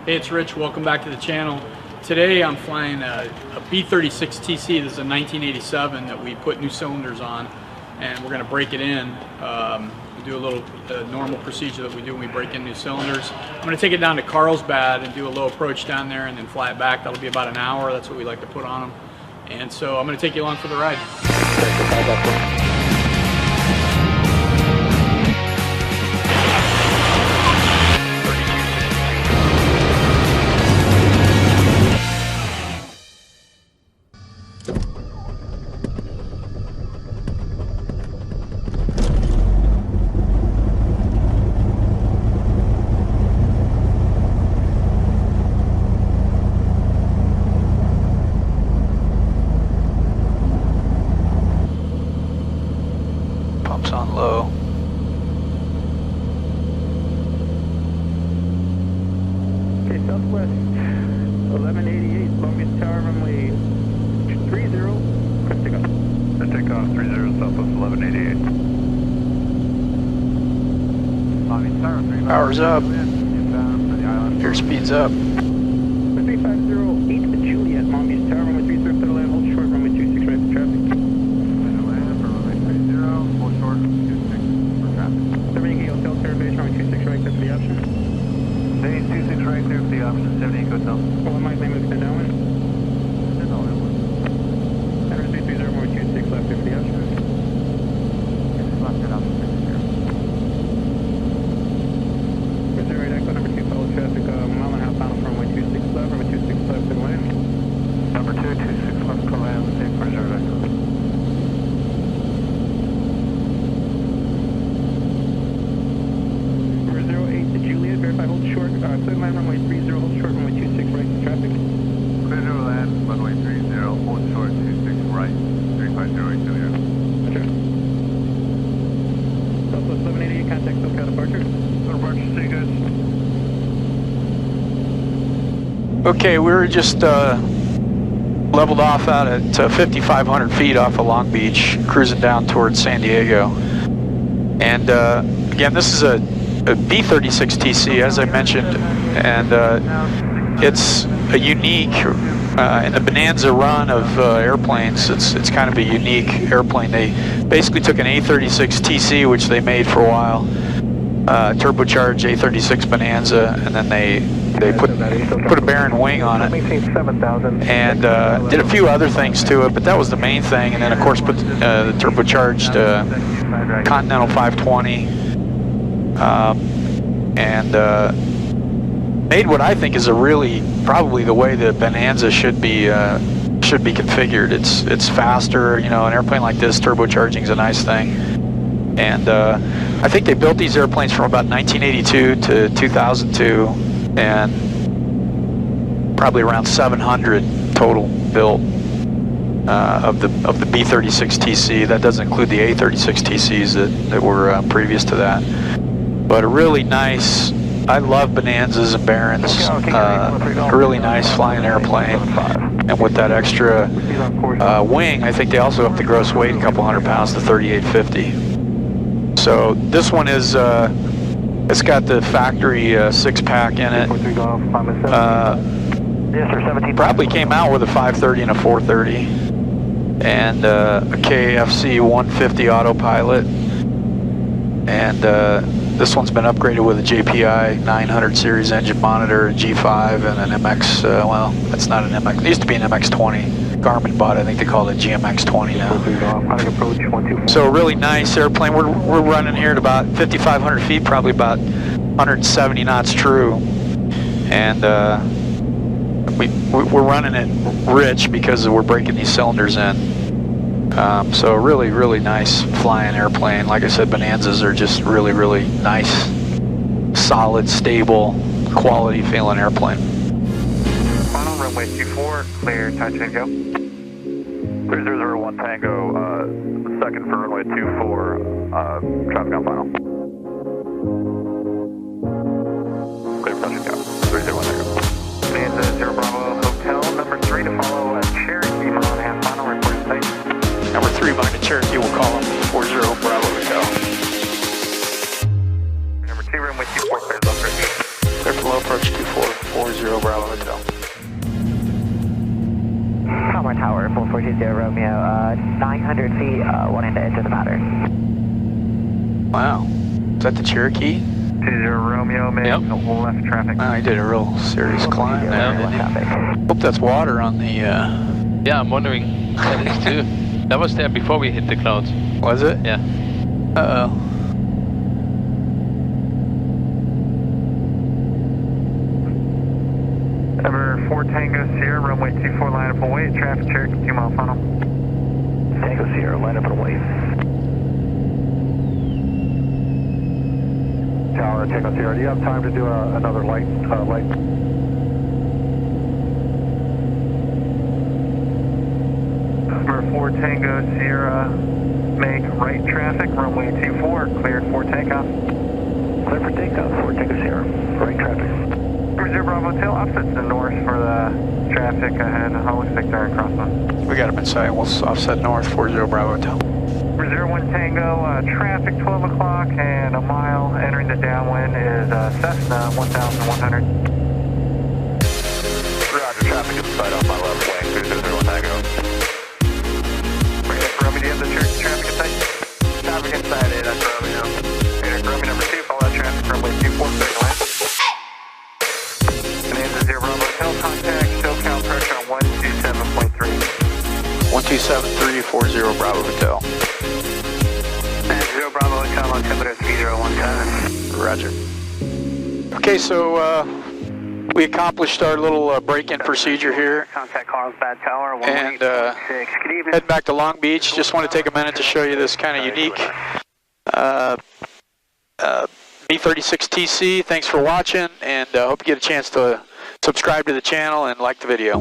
Hey, it's Rich. Welcome back to the channel. Today I'm flying a B36TC. This is a 1987 that we put new cylinders on, and we're going to break it in. We do a little normal procedure that we do when we break in new cylinders. I'm going to take it down to Carlsbad and do a low approach down there and then fly it back. That'll be about an hour. That's what we like to put on them. And so I'm going to take you along for the ride. Pumps on low. Okay, Southwest 1188, Longest Tower, runway 30, press takeoff. Press takeoff, 30, Southwest 1188. Longest Tower, 3 miles. Power's up. Inbound for the island. Airspeed's up. 3508 Juliet, Longest Tower, runway 30, clear to land, hold short, runway 26, right for traffic. Clear to land for runway 30, hold short, 26 for traffic. 78 Hotel Terra Base, runway 26, right, clear for the option. 26 right, clear for the option, 78 Hotel. 1 Mike, name of extend downwind. Extend all inland. Center 330, runway 26, left, clear for the option. Left and option 60. Reserve right, echo number 2, follow traffic, mile and a half final for runway 26 left, runway 26 left, clear to land. Number 2, 26 left, clear land, safe for reserve echo. Juliet, verify hold short, clear to land, runway 30, hold short, runway 26, right, traffic. Clear to land, runway 30, hold short, 26 right, 350 Juliet. Roger. Southwest 1188, contact SoCal departure. Departure, see you guys. Okay, we were just leveled off out at 5,500 feet off of Long Beach, cruising down towards San Diego. And again, this is a B36TC, as I mentioned, and it's a unique, in the Bonanza run of airplanes, it's kind of a unique airplane. They basically took an A36TC, which they made for a while, turbocharged A36 Bonanza, and then they put a Baron wing on it, and did a few other things to it, but that was the main thing. And then of course put the turbocharged Continental 520, and made what I think is a really, probably the way the Bonanza should be configured. It's faster, you know. An airplane like this, turbocharging is a nice thing. And I think they built these airplanes from about 1982 to 2002, and probably around 700 total built of the B36TC. That doesn't include the A36TCs that were previous to that. But a really nice, I love Bonanzas and Barons, a really nice flying airplane. And with that extra wing, I think they also up the gross weight a couple hundred pounds to 3,850. So this one is, it's got the factory 6-pack in it. Probably came out with a 530 and a 430. And a KFC 150 autopilot. And this one's been upgraded with a JPI 900 series engine monitor, a G5, and an MX, well, that's not an MX, it used to be an MX-20. Garmin bought it, I think they call it GMX-20 now. So a really nice airplane. We're running here at about 5,500 feet, probably about 170 knots true. And we're running it rich because we're breaking these cylinders in. So a really, really nice flying airplane. Like I said, Bonanzas are just really, really nice, solid, stable, quality feeling airplane. Final runway 24, clear, touch and go. 3001 Tango, second for runway 24, traffic on final. Clear, touch and go. 301 Tango. Bonanza 0 Bravo, Hotel number 3 to follow at Cherokee, mile and a half final, reporting site. Number 3 behind the Cherokee, we'll call them 40 Bravo Hotel. Number 2, runway 24, clear, low approach. Clear for low approach 2440. Bravo Hotel. Palmer Tower, 4420 Romeo, 900 feet, wanting to enter the pattern. Wow. Is that the Cherokee? 20 Romeo, make Yep. left traffic. Wow, he did a real serious climb there. Traffic. Hope that's water on the, Yeah, I'm wondering that is too. That was there before we hit the clouds. was it? Yeah. Uh-oh. Number 4 Tango Sierra, runway 24, line up and wait, traffic Cherokee 2 mile funnel. Tango Sierra, line up and wait. Tower, Tango Sierra, do you have time to do another light? Number 4 Tango Sierra, make right traffic, runway 24, cleared for takeoff. Clear for takeoff, 4 Tango Sierra, right traffic. 0 Bravo Hotel, offset to the north for the traffic ahead. It looks like they're in crosswind. We got him inside. We'll offset north, 40 Bravo Hotel. 01 Tango, traffic 12 o'clock and a mile entering the downwind is Cessna 1100. Roger, traffic inside on my left wing, 2001 Tango. Romeo, do you have the Cherokee traffic inside? Traffic inside, that's Romeo. Romeo number 2, follow that traffic runway 24, clear to land. Bonanza 0 Bravo Hotel, contact, show count pressure on 127.3. 1273, 40 Bravo Hotel. 0 Bravo Hotel, altimeter 3017. Roger. Okay, so we accomplished our little break-in procedure here. Contact Carlsbad Tower, And 186. Good evening. heading back to Long Beach. Just want to take a minute to show you this kind of unique B36TC. Thanks for watching, and hope you get a chance to subscribe to the channel and like the video.